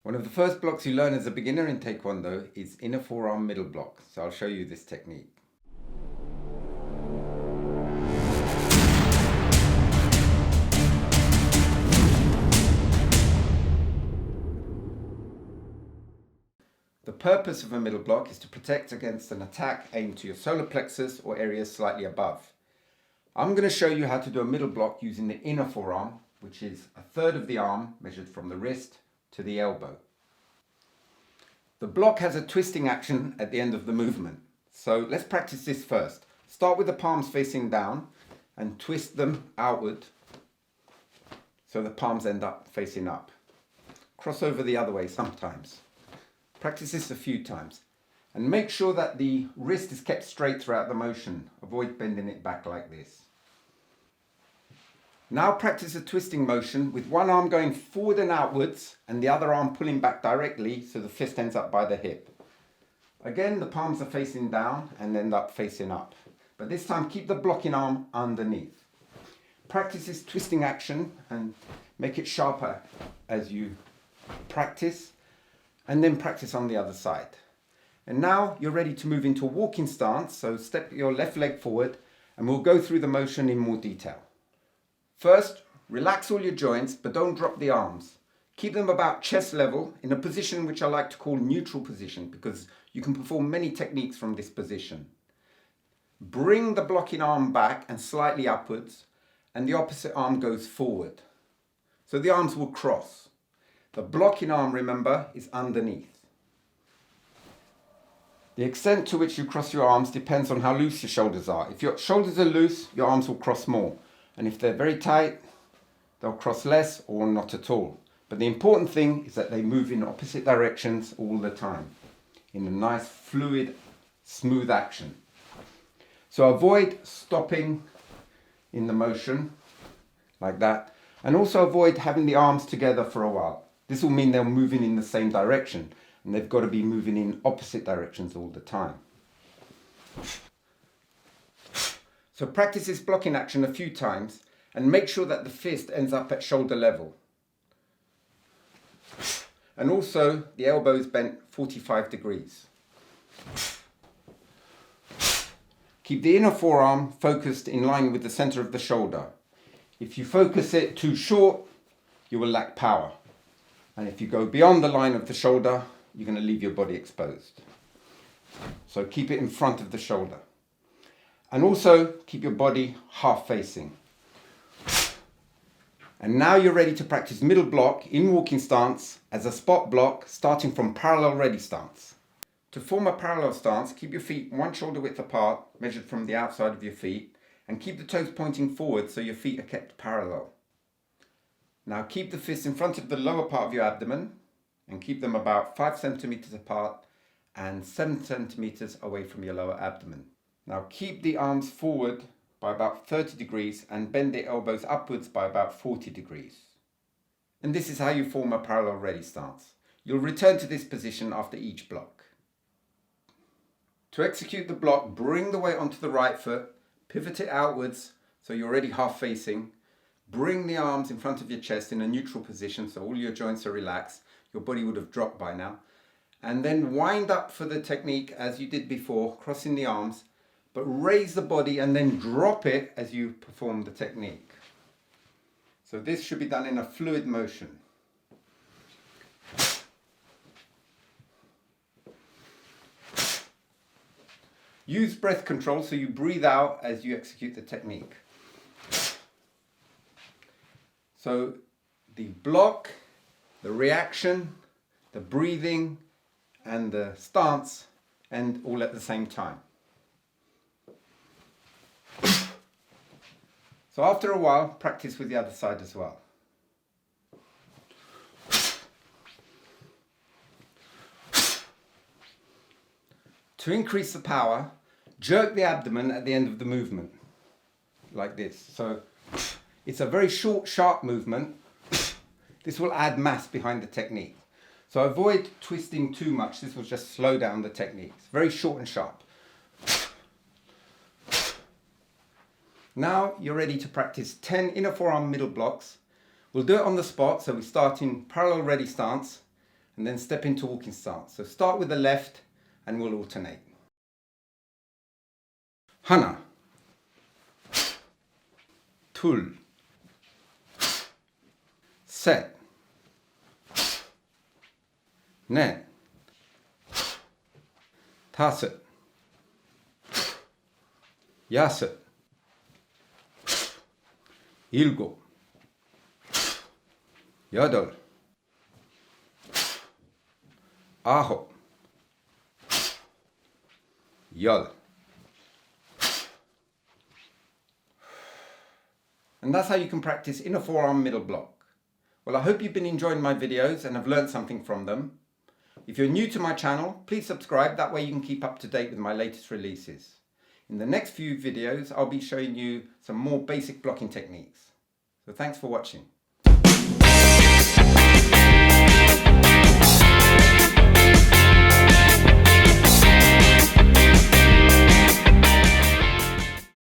One of the first blocks you learn as a beginner in Taekwondo is Inner Forearm Middle Block, so I'll show you this technique. The purpose of a middle block is to protect against an attack aimed to your solar plexus or areas slightly above. I'm going to show you how to do a middle block using the inner forearm, which is a third of the arm measured from the wrist to the elbow. The block has a twisting action at the end of the movement. So let's practice this first. Start with the palms facing down and twist them outward so the palms end up facing up. Cross over the other way sometimes. Practice this a few times. And make sure that the wrist is kept straight throughout the motion. Avoid bending it back like this. Now practice a twisting motion with one arm going forward and outwards and the other arm pulling back directly so the fist ends up by the hip. Again, the palms are facing down and end up facing up. But this time keep the blocking arm underneath. Practice this twisting action and make it sharper as you practice, and then practice on the other side. And now you're ready to move into a walking stance, so step your left leg forward and we'll go through the motion in more detail. First, relax all your joints, but don't drop the arms. Keep them about chest level in a position which I like to call neutral position because you can perform many techniques from this position. Bring the blocking arm back and slightly upwards, and the opposite arm goes forward. So the arms will cross. The blocking arm, remember, is underneath. The extent to which you cross your arms depends on how loose your shoulders are. If your shoulders are loose, your arms will cross more. And if they're very tight, they'll cross less or not at all. But the important thing is that they move in opposite directions all the time in a nice, fluid, smooth action. So avoid stopping in the motion like that. And also avoid having the arms together for a while. This will mean they're moving in the same direction. And they've got to be moving in opposite directions all the time. So practice this blocking action a few times and make sure that the fist ends up at shoulder level. And also the elbow is bent 45 degrees. Keep the inner forearm focused in line with the center of the shoulder. If you focus it too short, you will lack power. And if you go beyond the line of the shoulder, you're going to leave your body exposed. So keep it in front of the shoulder. And also keep your body half facing. And now you're ready to practice middle block in walking stance as a spot block starting from parallel ready stance. To form a parallel stance, keep your feet one shoulder width apart, measured from the outside of your feet, and keep the toes pointing forward so your feet are kept parallel. Now keep the fists in front of the lower part of your abdomen and keep them about 5 centimeters apart and 7 centimeters away from your lower abdomen. Now keep the arms forward by about 30 degrees and bend the elbows upwards by about 40 degrees. And this is how you form a parallel ready stance. You'll return to this position after each block. To execute the block, bring the weight onto the right foot, pivot it outwards so you're already half facing. Bring the arms in front of your chest in a neutral position so all your joints are relaxed. Your body would have dropped by now. And then wind up for the technique as you did before, crossing the arms, but raise the body and then drop it as you perform the technique. So this should be done in a fluid motion. Use breath control so you breathe out as you execute the technique. So the block, the reaction, the breathing, and the stance end all at the same time. So after a while, practice with the other side as well. To increase the power, jerk the abdomen at the end of the movement, like this. So it's a very short, sharp movement. This will add mass behind the technique. So avoid twisting too much. This will just slow down the technique. It's very short and sharp. Now you're ready to practice 10 inner forearm middle blocks. We'll do it on the spot. So we start in parallel ready stance and then step into walking stance. So start with the left and we'll alternate. 하나, 둘, 셋, 넷, 다섯, 여섯, 일곱, 여덟, 아홉, 열. And that's how you can practice inner forearm middle block. Well, I hope you've been enjoying my videos and have learned something from them. If you're new to my channel, please subscribe, that way you can keep up to date with my latest releases. In the next few videos, I'll be showing you some more basic blocking techniques. So thanks for watching.